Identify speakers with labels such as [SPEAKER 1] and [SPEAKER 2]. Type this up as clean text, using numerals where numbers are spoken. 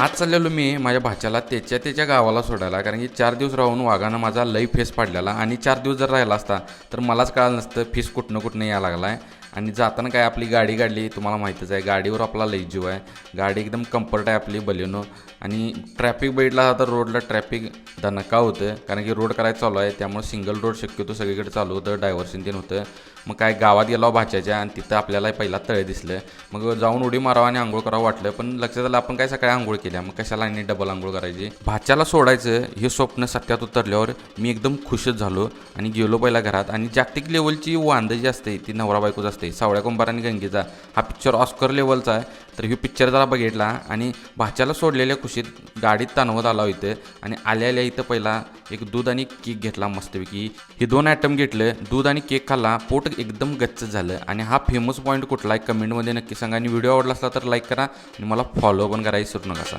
[SPEAKER 1] आज चाललेलो मी माझ्या भाच्याला त्याच्या गावाला सोडायला, कारण की 4 दिवस राहून वाघानं माझा लई फेस पाडलेला आणि 4 दिवस जर राहिला असता तर मलाच कळलं नसतं फेस कुठनं यायला लागला आहे. आणि जाताना काय आपली गाडी काढली, तुम्हाला माहीतच आहे गाडीवर आपला लई जीव आहे. गाडी एकदम कम्फर्ट आहे आपली बलेनो. आणि ट्रॅफिक बघितला तर रोडला ट्रॅफिक दणका होतं, कारण की रोड करायचं चालू आहे, त्यामुळे सिंगल रोड शक्यतो सगळीकडे चालू होतं, डायव्हर्शन तीन होतं. मग काय गावात गेलो भाच्याच्या आणि तिथं आपल्याला पहिला तळे दिसलं. मग जाऊन उडी मारावं आणि आंघोळ करावं वाटलं, पण लक्षात आलं आपण काय सकाळी आंघोळ केल्या, मग कशाला आणि डबल आंघोळ करायची. भाच्याला सोडायचं हे स्वप्न सत्यात उतरल्यावर मी एकदम खुशच झालो आणि गेलो पहिला घरात. आणि जागतिक लेवलची वांद जी असते ती नवरा बायकोच असते. सावळ्या कुंभार आणि गंगेचा हा पिक्चर ऑस्कर लेवलचा आहे, तर ही पिक्चर जरा बघितला आणि भाच्याला सोडलेल्या खुशीत गाडीत ताणवत आला इथं. आणि आल्या इथं पहिला एक दूध आणि केक घेतला मस्तपैकी. हे 2 आयटम घेतलं, दूध आणि केक खाल्ला, पोट एकदम गच्च झालं. आणि हा फेमस पॉईंट कुठला आहे कमेंटमध्ये नक्की सांगा. आणि व्हिडिओ आवडला असला तर लाईक करा आणि मला फॉलो पण करायला विसरू नका.